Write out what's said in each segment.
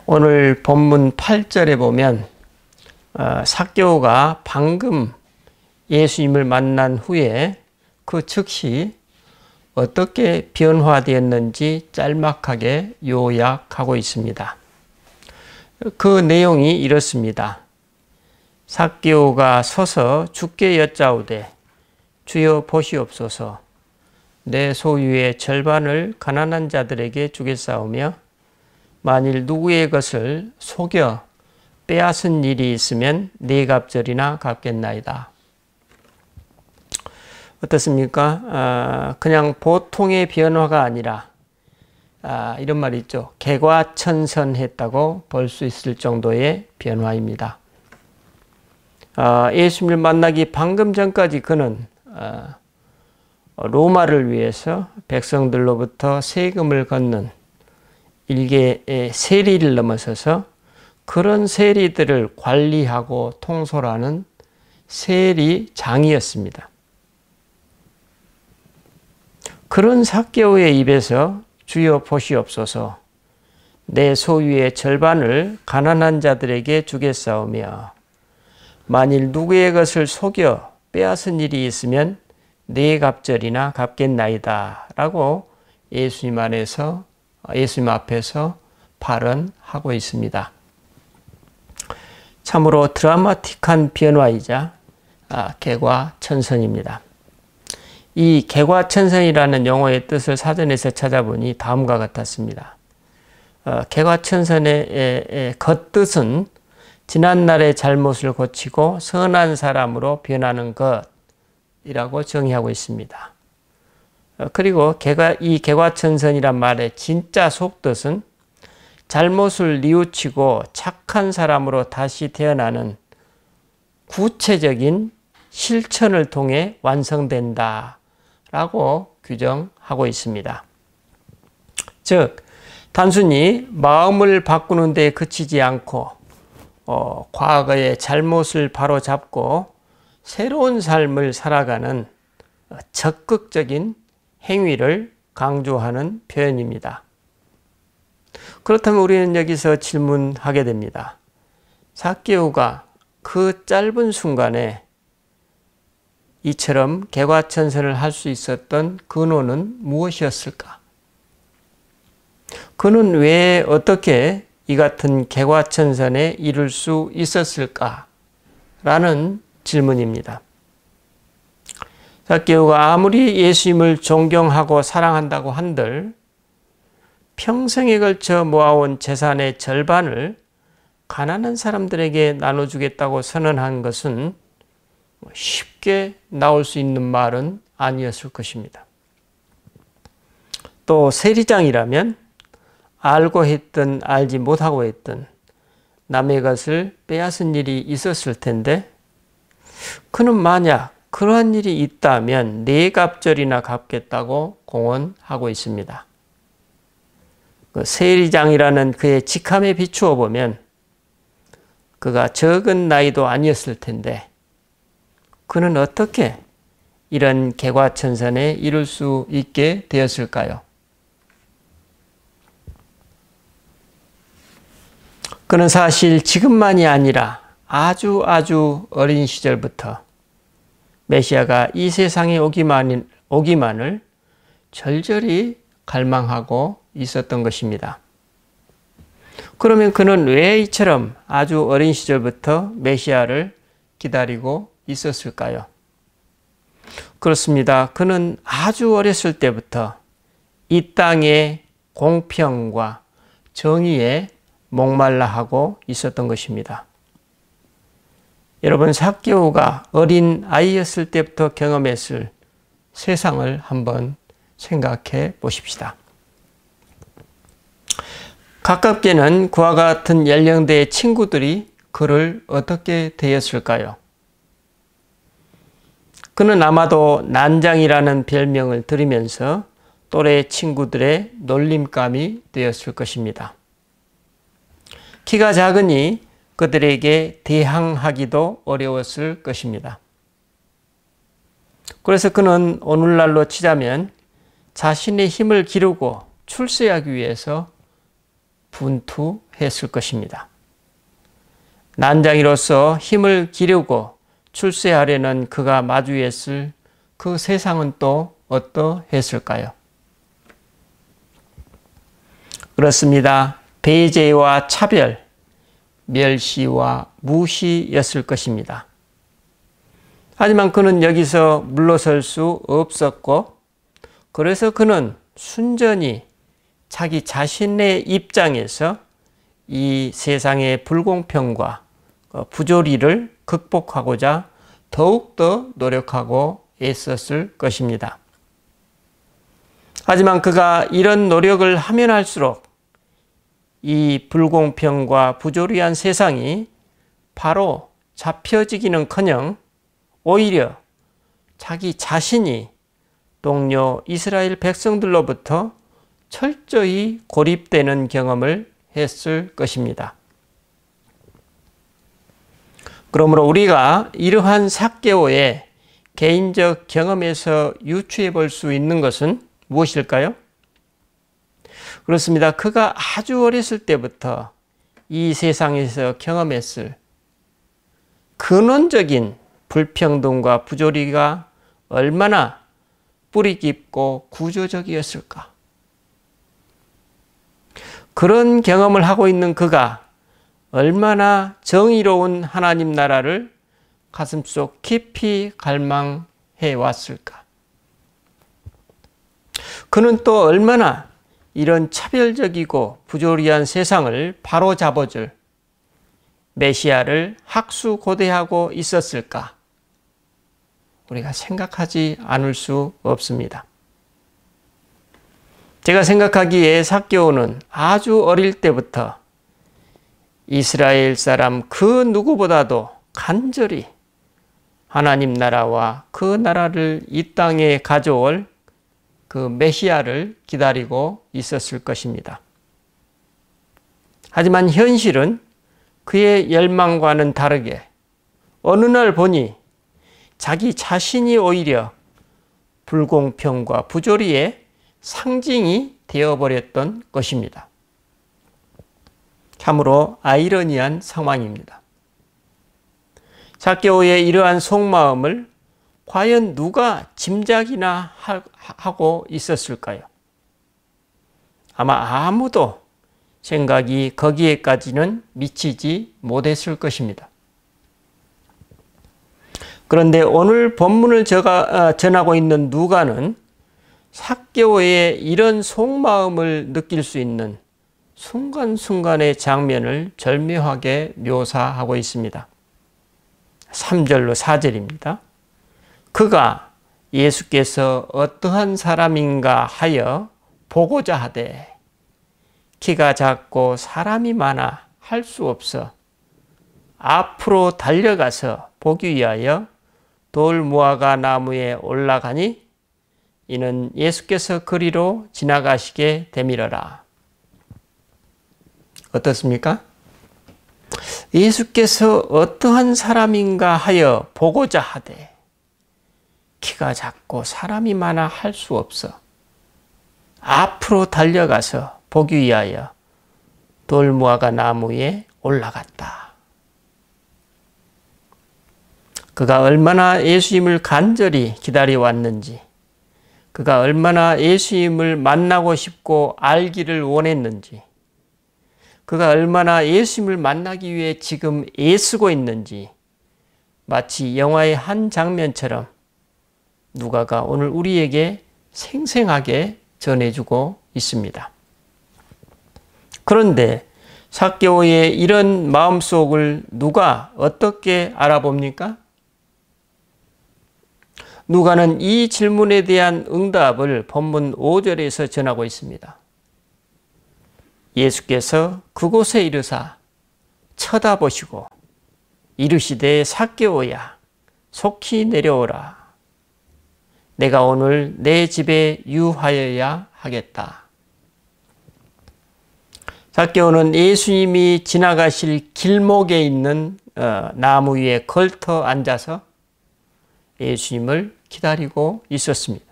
오늘 본문 8절에 보면 삭개오가 방금 예수님을 만난 후에 그 즉시 어떻게 변화되었는지 짤막하게 요약하고 있습니다. 그 내용이 이렇습니다. 삭개오가 서서 주께 여짜오되 주여 보시옵소서, 내 소유의 절반을 가난한 자들에게 주겠사오며 만일 누구의 것을 속여 빼앗은 일이 있으면 네 갑절이나 갚겠나이다. 어떻습니까? 그냥 보통의 변화가 아니라 이런 말이 있죠. 개과천선했다고 볼 수 있을 정도의 변화입니다. 예수님을 만나기 방금 전까지 그는 로마를 위해서 백성들로부터 세금을 걷는 일개의 세리를 넘어서서 그런 세리들을 관리하고 통솔하는 세리장이었습니다. 그런 삭개오의 입에서 주여 보시옵소서, 내 소유의 절반을 가난한 자들에게 주겠사오며 만일 누구의 것을 속여 빼앗은 일이 있으면 네 갑절이나 갚겠나이다 라고 예수님 앞에서 발언하고 있습니다. 참으로 드라마틱한 변화이자 개과천선입니다. 이 개과천선이라는 용어의 뜻을 사전에서 찾아보니 다음과 같았습니다. 개과천선의 겉뜻은 지난날의 잘못을 고치고 선한 사람으로 변하는 것이라고 정의하고 있습니다. 그리고 이 개과천선이란 말의 진짜 속뜻은 잘못을 뉘우치고 착한 사람으로 다시 태어나는 구체적인 실천을 통해 완성된다 라고 규정하고 있습니다. 즉, 단순히 마음을 바꾸는 데 그치지 않고 과거의 잘못을 바로잡고 새로운 삶을 살아가는 적극적인 행위를 강조하는 표현입니다. 그렇다면 우리는 여기서 질문하게 됩니다. 삭개오가 그 짧은 순간에 이처럼 개과천선을 할 수 있었던 근원은 무엇이었을까? 그는 왜 어떻게 이 같은 개과천선에 이를 수 있었을까? 라는 질문입니다. 삭개오가 아무리 예수님을 존경하고 사랑한다고 한들 평생에 걸쳐 모아온 재산의 절반을 가난한 사람들에게 나눠주겠다고 선언한 것은 쉽게 나올 수 있는 말은 아니었을 것입니다. 또 세리장이라면 알고 했든 알지 못하고 했든 남의 것을 빼앗은 일이 있었을 텐데 그는 만약 그러한 일이 있다면 네 갑절이나 갚겠다고 공언하고 있습니다. 그 세리장이라는 그의 직함에 비추어 보면 그가 적은 나이도 아니었을 텐데 그는 어떻게 이런 개과천선에 이룰 수 있게 되었을까요? 그는 사실 지금만이 아니라 아주 어린 시절부터 메시아가 이 세상에 오기만을 절절히 갈망하고 있었던 것입니다. 그러면 그는 왜 이처럼 아주 어린 시절부터 메시아를 기다리고 있었을까요? 그렇습니다. 그는 아주 어렸을 때부터 이 땅의 공평과 정의에 목말라 하고 있었던 것입니다. 여러분, 삭개오가 어린 아이였을 때부터 경험했을 세상을 한번 생각해 보십시다. 가깝게는 그와 같은 연령대의 친구들이 그를 어떻게 대했을까요? 그는 아마도 난장이라는 별명을 들으면서 또래 친구들의 놀림감이 되었을 것입니다. 키가 작으니 그들에게 대항하기도 어려웠을 것입니다. 그래서 그는 오늘날로 치자면 자신의 힘을 기르고 출세하기 위해서 분투했을 것입니다. 난장이로서 힘을 기르고 출세하려는 그가 마주했을 그 세상은 또 어떠했을까요? 그렇습니다. 배제와 차별, 멸시와 무시였을 것입니다. 하지만 그는 여기서 물러설 수 없었고, 그래서 그는 순전히 자기 자신의 입장에서 이 세상의 불공평과 부조리를 극복하고자 더욱더 노력하고 애썼을 것입니다. 하지만 그가 이런 노력을 하면 할수록 이 불공평과 부조리한 세상이 바로 잡혀지기는커녕 오히려 자기 자신이 동료 이스라엘 백성들로부터 철저히 고립되는 경험을 했을 것입니다. 그러므로 우리가 이러한 삭개오의 개인적 경험에서 유추해 볼 수 있는 것은 무엇일까요? 그렇습니다. 그가 아주 어렸을 때부터 이 세상에서 경험했을 근원적인 불평등과 부조리가 얼마나 뿌리 깊고 구조적이었을까? 그런 경험을 하고 있는 그가 얼마나 정의로운 하나님 나라를 가슴속 깊이 갈망해 왔을까? 그는 또 얼마나 이런 차별적이고 부조리한 세상을 바로잡아줄 메시아를 학수고대하고 있었을까? 우리가 생각하지 않을 수 없습니다. 제가 생각하기에 삭개오는 아주 어릴 때부터 이스라엘 사람 그 누구보다도 간절히 하나님 나라와 그 나라를 이 땅에 가져올 그 메시아를 기다리고 있었을 것입니다. 하지만 현실은 그의 열망과는 다르게 어느 날 보니 자기 자신이 오히려 불공평과 부조리의 상징이 되어버렸던 것입니다. 참으로 아이러니한 상황입니다. 삭개오의 이러한 속마음을 과연 누가 짐작이나 하고 있었을까요? 아마 아무도 생각이 거기에까지는 미치지 못했을 것입니다. 그런데 오늘 본문을 전하고 있는 누가는 삭개오의 이런 속마음을 느낄 수 있는 순간순간의 장면을 절묘하게 묘사하고 있습니다. 3절로 4절입니다. 그가 예수께서 어떠한 사람인가 하여 보고자 하되 키가 작고 사람이 많아 할 수 없어 앞으로 달려가서 보기 위하여 돌 무화과 나무에 올라가니 이는 예수께서 그리로 지나가시게 되밀어라. 어떻습니까? 예수께서 어떠한 사람인가 하여 보고자 하되 키가 작고 사람이 많아 할 수 없어 앞으로 달려가서 보기 위하여 돌 무화과 나무에 올라갔다. 그가 얼마나 예수님을 간절히 기다려왔는지, 그가 얼마나 예수님을 만나고 싶고 알기를 원했는지, 그가 얼마나 예수님을 만나기 위해 지금 애쓰고 있는지 마치 영화의 한 장면처럼 누가가 오늘 우리에게 생생하게 전해주고 있습니다. 그런데 삭개오의 이런 마음속을 누가 어떻게 알아봅니까? 누가는 이 질문에 대한 응답을 본문 5절에서 전하고 있습니다. 예수께서 그곳에 이르사 쳐다보시고 이르시되 삭개오야 속히 내려오라. 내가 오늘 내 집에 유하여야 하겠다. 삭개오는 예수님이 지나가실 길목에 있는 나무 위에 걸터 앉아서 예수님을 기다리고 있었습니다.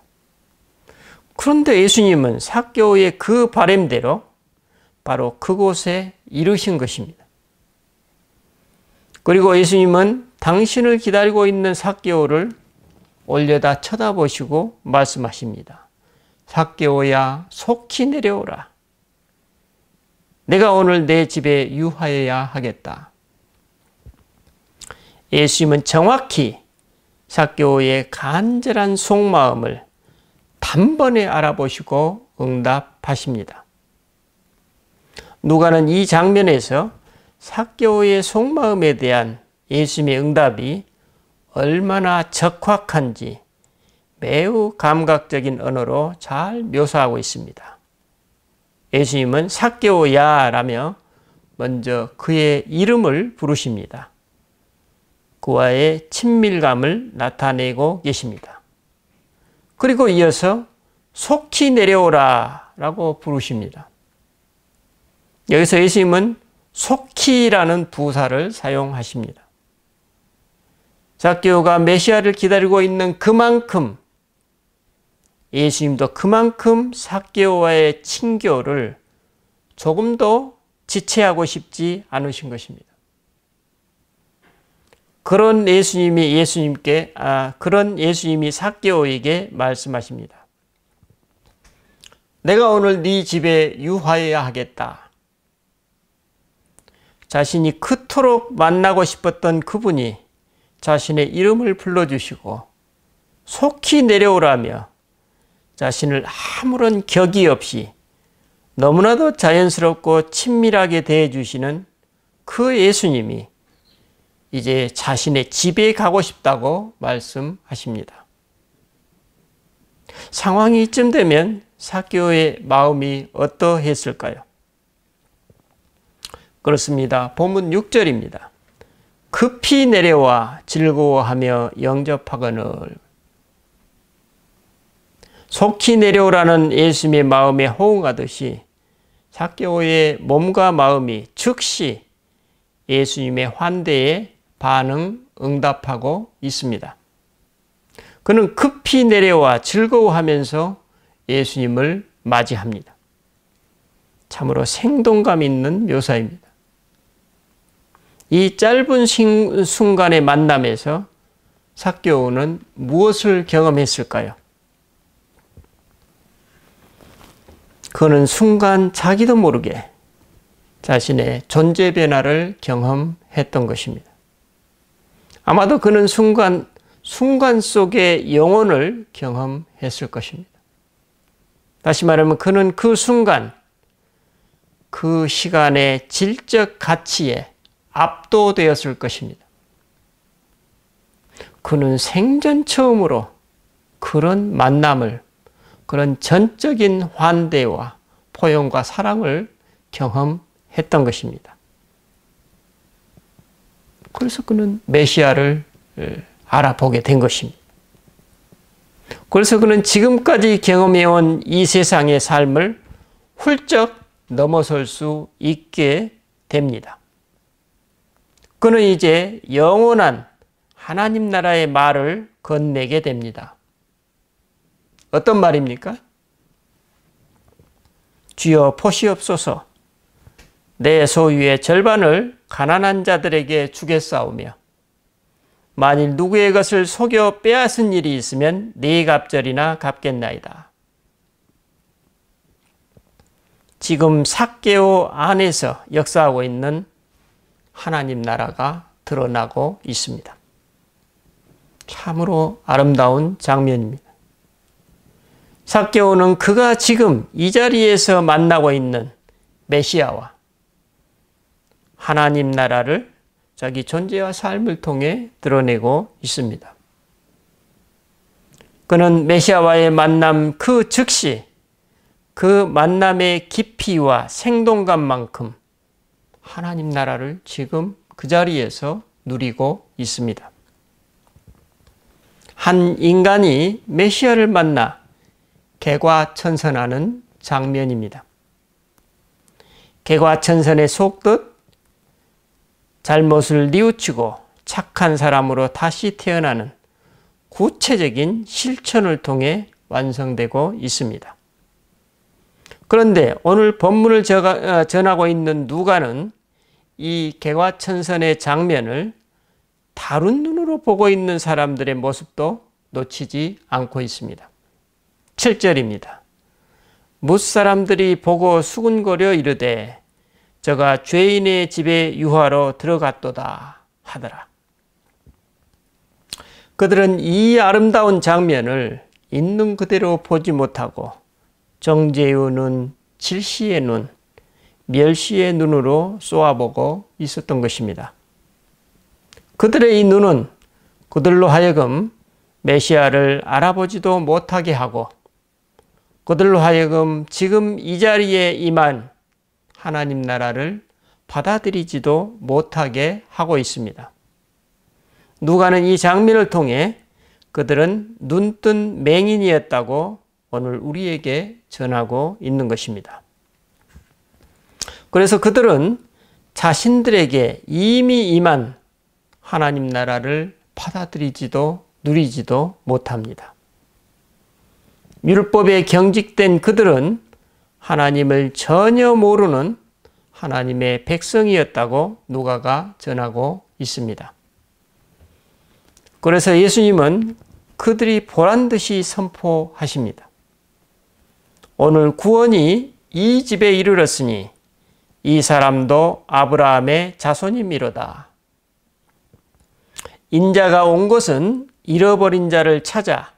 그런데 예수님은 삭개오의 그 바람대로 바로 그곳에 이르신 것입니다. 그리고 예수님은 당신을 기다리고 있는 삭개오를 올려다 쳐다보시고 말씀하십니다. 삭개오야, 속히 내려오라. 내가 오늘 내 집에 유하여야 하겠다. 예수님은 정확히 삭개오의 간절한 속마음을 단번에 알아보시고 응답하십니다. 누가는 이 장면에서 삭개오의 속마음에 대한 예수님의 응답이 얼마나 적확한지 매우 감각적인 언어로 잘 묘사하고 있습니다. 예수님은 삭개오야 라며 먼저 그의 이름을 부르십니다. 그와의 친밀감을 나타내고 계십니다. 그리고 이어서 속히 내려오라 라고 부르십니다. 여기서 예수님은 속히라는 부사를 사용하십니다. 삭개오가 메시아를 기다리고 있는 그만큼 예수님도 그만큼 삭개오와의 친교를 조금도 지체하고 싶지 않으신 것입니다. 그런 예수님이 삭개오에게 말씀하십니다. 내가 오늘 네 집에 유하여야 하겠다. 자신이 그토록 만나고 싶었던 그분이 자신의 이름을 불러주시고 속히 내려오라며 자신을 아무런 격의 없이 너무나도 자연스럽고 친밀하게 대해주시는 그 예수님이 이제 자신의 집에 가고 싶다고 말씀하십니다. 상황이 이쯤 되면 삭개오의 마음이 어떠했을까요? 그렇습니다. 본문 6절입니다. 급히 내려와 즐거워하며 영접하거늘. 속히 내려오라는 예수님의 마음에 호응하듯이 삭개오의 몸과 마음이 즉시 예수님의 환대에 응답하고 있습니다. 그는 급히 내려와 즐거워하면서 예수님을 맞이합니다. 참으로 생동감 있는 묘사입니다. 이 짧은 순간의 만남에서 삭개오는 무엇을 경험했을까요? 그는 순간 자기도 모르게 자신의 존재 변화를 경험했던 것입니다. 아마도 그는 순간 속의 영혼을 경험했을 것입니다. 다시 말하면 그는 그 순간, 그 시간의 질적 가치에 압도되었을 것입니다. 그는 생전 처음으로 그런 만남을, 그런 전적인 환대와 포용과 사랑을 경험했던 것입니다. 그래서 그는 메시아를 알아보게 된 것입니다. 그래서 그는 지금까지 경험해온 이 세상의 삶을 훌쩍 넘어설 수 있게 됩니다. 그는 이제 영원한 하나님 나라의 말을 건네게 됩니다. 어떤 말입니까? 주여 보시옵소서, 내 소유의 절반을 가난한 자들에게 주겠사오며 만일 누구의 것을 속여 빼앗은 일이 있으면 네 갑절이나 갚겠나이다. 지금 삭개오 안에서 역사하고 있는 하나님 나라가 드러나고 있습니다. 참으로 아름다운 장면입니다. 삭개오는 그가 지금 이 자리에서 만나고 있는 메시아와 하나님 나라를 자기 존재와 삶을 통해 드러내고 있습니다. 그는 메시아와의 만남 그 즉시 그 만남의 깊이와 생동감만큼 하나님 나라를 지금 그 자리에서 누리고 있습니다. 한 인간이 메시아를 만나 개과천선하는 장면입니다. 개과천선에 속듯 잘못을 뉘우치고 착한 사람으로 다시 태어나는 구체적인 실천을 통해 완성되고 있습니다. 그런데 오늘 본문을 전하고 있는 누가는 이 개과천선의 장면을 다른 눈으로 보고 있는 사람들의 모습도 놓치지 않고 있습니다. 7절입니다. 뭇사람들이 보고 수군거려 이르되 저가 죄인의 집에 유하러 들어갔도다 하더라. 그들은 이 아름다운 장면을 있는 그대로 보지 못하고 정죄의 눈, 질시의 눈, 멸시의 눈으로 쏘아보고 있었던 것입니다. 그들의 이 눈은 그들로 하여금 메시아를 알아보지도 못하게 하고 그들로 하여금 지금 이 자리에 임한 하나님 나라를 받아들이지도 못하게 하고 있습니다. 누가는 이 장면을 통해 그들은 눈뜬 맹인이었다고 오늘 우리에게 전하고 있는 것입니다. 그래서 그들은 자신들에게 이미 임한 하나님 나라를 받아들이지도 누리지도 못합니다. 율법에 경직된 그들은 하나님을 전혀 모르는 하나님의 백성이었다고 누가가 전하고 있습니다. 그래서 예수님은 그들이 보란 듯이 선포하십니다. 오늘 구원이 이 집에 이르렀으니 이 사람도 아브라함의 자손이미로다. 인자가 온 것은 잃어버린 자를 찾아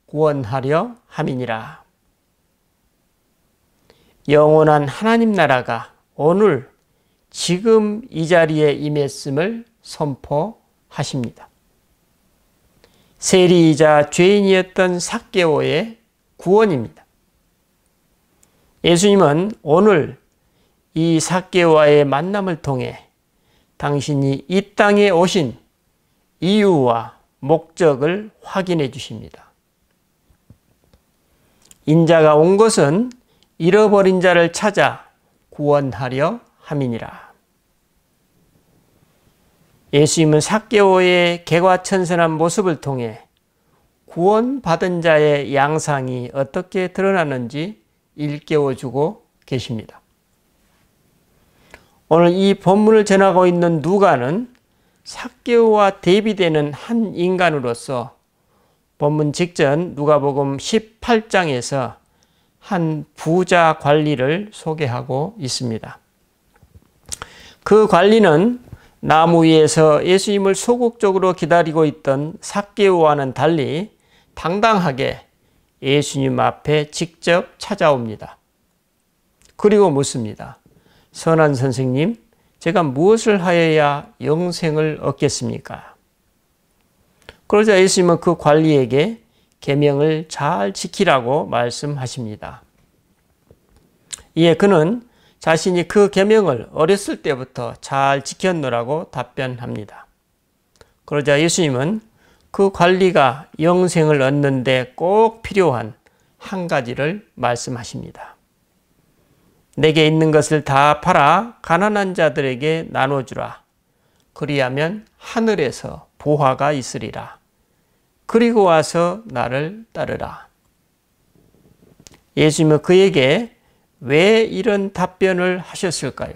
구원하려 함이니라. 영원한 하나님 나라가 오늘 지금 이 자리에 임했음을 선포하십니다. 세리이자 죄인이었던 삭개오의 구원입니다. 예수님은 오늘 이 삭개오와의 만남을 통해 당신이 이 땅에 오신 이유와 목적을 확인해 주십니다. 인자가 온 것은 잃어버린 자를 찾아 구원하려 함이니라. 예수님은 삭개오의 개과천선한 모습을 통해 구원받은 자의 양상이 어떻게 드러나는지 일깨워주고 계십니다. 오늘 이 본문을 전하고 있는 누가는 삭개오와 대비되는 한 인간으로서 본문 직전 누가복음 18장에서 한 부자 관리를 소개하고 있습니다. 그 관리는 나무 위에서 예수님을 소극적으로 기다리고 있던 삭개오와는 달리 당당하게 예수님 앞에 직접 찾아옵니다. 그리고 묻습니다. 선한 선생님, 제가 무엇을 하여야 영생을 얻겠습니까? 그러자 예수님은 그 관리에게 계명을 잘 지키라고 말씀하십니다. 이에 그는 자신이 그 계명을 어렸을 때부터 잘 지켰노라고 답변합니다. 그러자 예수님은 그 관리가 영생을 얻는데 꼭 필요한 한 가지를 말씀하십니다. 내게 있는 것을 다 팔아 가난한 자들에게 나눠주라. 그리하면 하늘에서 보화가 있으리라. 그리고 와서 나를 따르라. 예수님은 그에게 왜 이런 답변을 하셨을까요?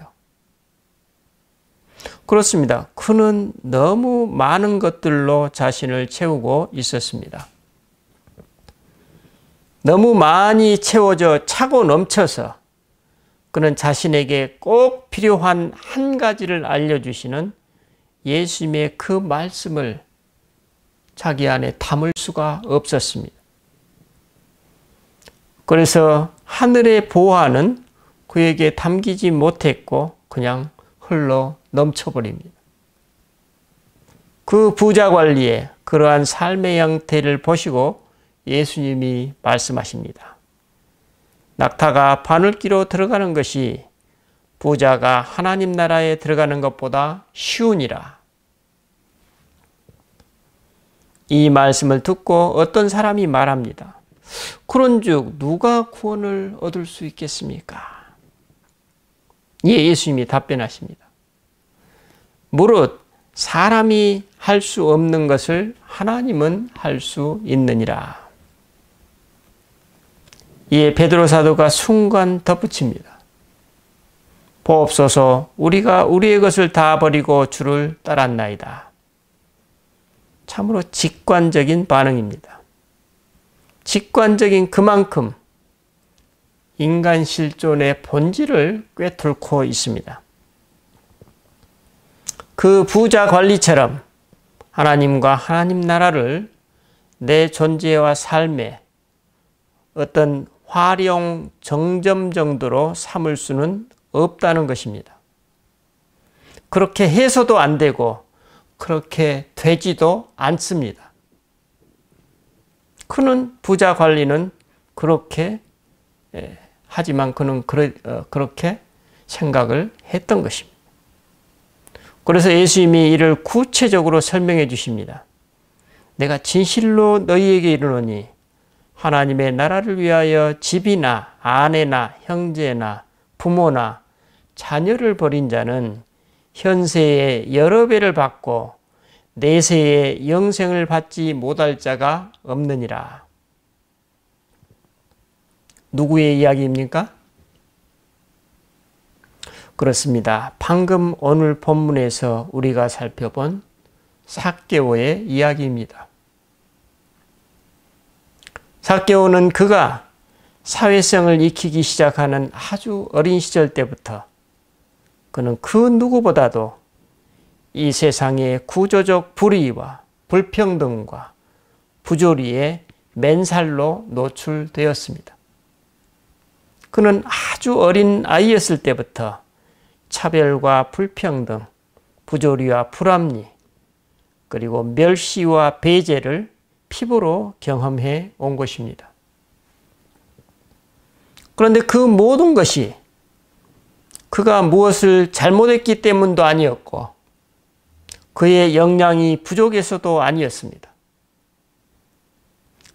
그렇습니다. 그는 너무 많은 것들로 자신을 채우고 있었습니다. 너무 많이 채워져 차고 넘쳐서 그는 자신에게 꼭 필요한 한 가지를 알려주시는 예수님의 그 말씀을 자기 안에 담을 수가 없었습니다. 그래서 하늘의 보화는 그에게 담기지 못했고 그냥 흘러 넘쳐버립니다. 그 부자 관리의 그러한 삶의 형태를 보시고 예수님이 말씀하십니다. 낙타가 바늘기로 들어가는 것이 부자가 하나님 나라에 들어가는 것보다 쉬우니라. 이 말씀을 듣고 어떤 사람이 말합니다. 그런즉 누가 구원을 얻을 수 있겠습니까? 예수님이 답변하십니다. 무릇 사람이 할 수 없는 것을 하나님은 할 수 있느니라. 이에 베드로 사도가 순간 덧붙입니다. 보옵소서, 우리가 우리의 것을 다 버리고 주를 따랐나이다. 참으로 직관적인 반응입니다. 직관적인 그만큼 인간 실존의 본질을 꿰뚫고 있습니다. 그 부자 관리처럼 하나님과 하나님 나라를 내 존재와 삶에 어떤 활용 정점 정도로 삼을 수는 없다는 것입니다. 그렇게 해서도 안 되고 그렇게 되지도 않습니다. 그는 부자 관리는 그렇게 하지만 그는 그렇게 생각을 했던 것입니다. 그래서 예수님이 이를 구체적으로 설명해 주십니다. 내가 진실로 너희에게 이르노니 하나님의 나라를 위하여 집이나 아내나 형제나 부모나 자녀를 버린 자는 현세에 여러 배를 받고 내세에 영생을 받지 못할 자가 없느니라. 누구의 이야기입니까? 그렇습니다. 방금 오늘 본문에서 우리가 살펴본 삭개오의 이야기입니다. 삭개오는 그가 사회성을 익히기 시작하는 아주 어린 시절 때부터 그는 그 누구보다도 이 세상의 구조적 불의와 불평등과 부조리에 맨살로 노출되었습니다. 그는 아주 어린 아이였을 때부터 차별과 불평등, 부조리와 불합리, 그리고 멸시와 배제를 피부로 경험해 온 것입니다. 그런데 그 모든 것이 그가 무엇을 잘못했기 때문도 아니었고 그의 역량이 부족해서도 아니었습니다.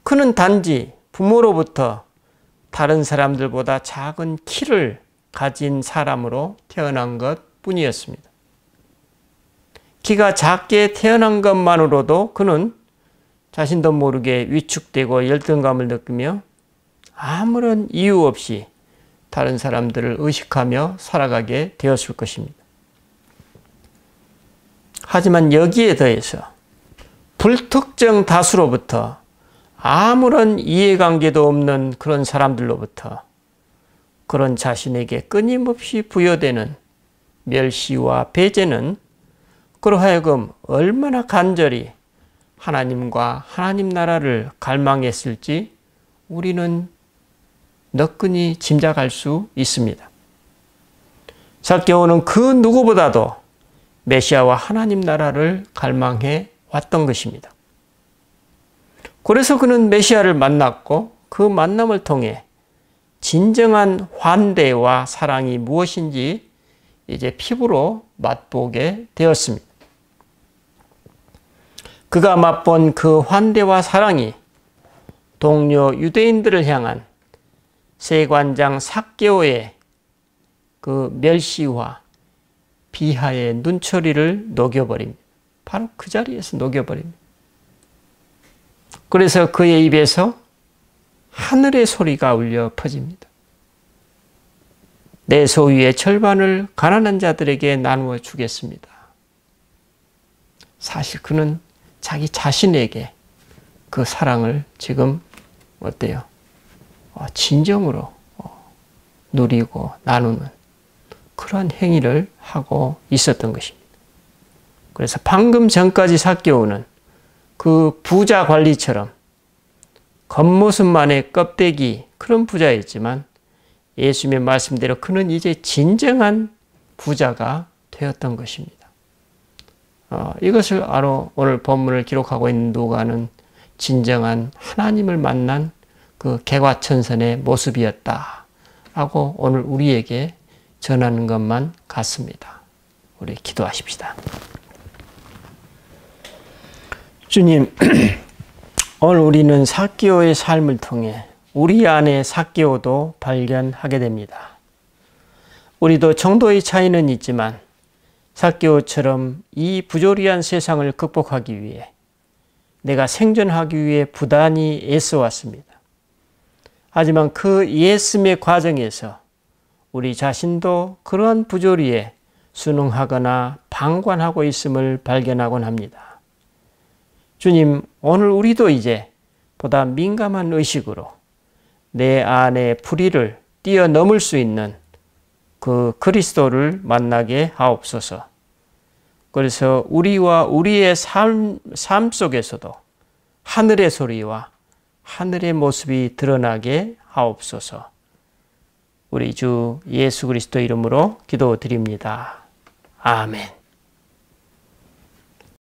그는 단지 부모로부터 다른 사람들보다 작은 키를 가진 사람으로 태어난 것 뿐이었습니다. 키가 작게 태어난 것만으로도 그는 자신도 모르게 위축되고 열등감을 느끼며 아무런 이유 없이 다른 사람들을 의식하며 살아가게 되었을 것입니다. 하지만 여기에 더해서 불특정 다수로부터 아무런 이해관계도 없는 그런 사람들로부터 그런 자신에게 끊임없이 부여되는 멸시와 배제는 그로 하여금 얼마나 간절히 하나님과 하나님 나라를 갈망했을지 우리는 너끈히 짐작할 수 있습니다. 삭개오는 그 누구보다도 메시아와 하나님 나라를 갈망해 왔던 것입니다. 그래서 그는 메시아를 만났고 그 만남을 통해 진정한 환대와 사랑이 무엇인지 이제 피부로 맛보게 되었습니다. 그가 맛본 그 환대와 사랑이 동료 유대인들을 향한 세관장 삭개오의 그 멸시와 비하의 눈초리를 녹여버립니다. 바로 그 자리에서 녹여버립니다. 그래서 그의 입에서 하늘의 소리가 울려 퍼집니다. 내 소유의 절반을 가난한 자들에게 나누어 주겠습니다. 사실 그는 자기 자신에게 그 사랑을 지금 어때요? 진정으로 누리고 나누는 그런 행위를 하고 있었던 것입니다. 그래서 방금 전까지 삭개오는 그 부자 관리처럼 겉모습만의 껍데기 그런 부자였지만 예수님의 말씀대로 그는 이제 진정한 부자가 되었던 것입니다. 이것을 오늘 본문을 기록하고 있는 누가는 진정한 하나님을 만난 그 개과천선의 모습이었다 라고 오늘 우리에게 전하는 것만 같습니다. 우리 기도하십시다. 주님, 오늘 우리는 삭개오의 삶을 통해 우리 안에 삭개오도 발견하게 됩니다. 우리도 정도의 차이는 있지만 삭개오처럼 이 부조리한 세상을 극복하기 위해 내가 생존하기 위해 부단히 애써왔습니다. 하지만 그 예씀의 과정에서 우리 자신도 그러한 부조리에 순응하거나 방관하고 있음을 발견하곤 합니다. 주님, 오늘 우리도 이제 보다 민감한 의식으로 내 안의 불의를 뛰어넘을 수 있는 그 그리스도를 만나게 하옵소서. 그래서 우리와 우리의 삶 속에서도 하늘의 소리와 하늘의 모습이 드러나게 하옵소서. 우리 주 예수 그리스도 이름으로 기도드립니다. 아멘.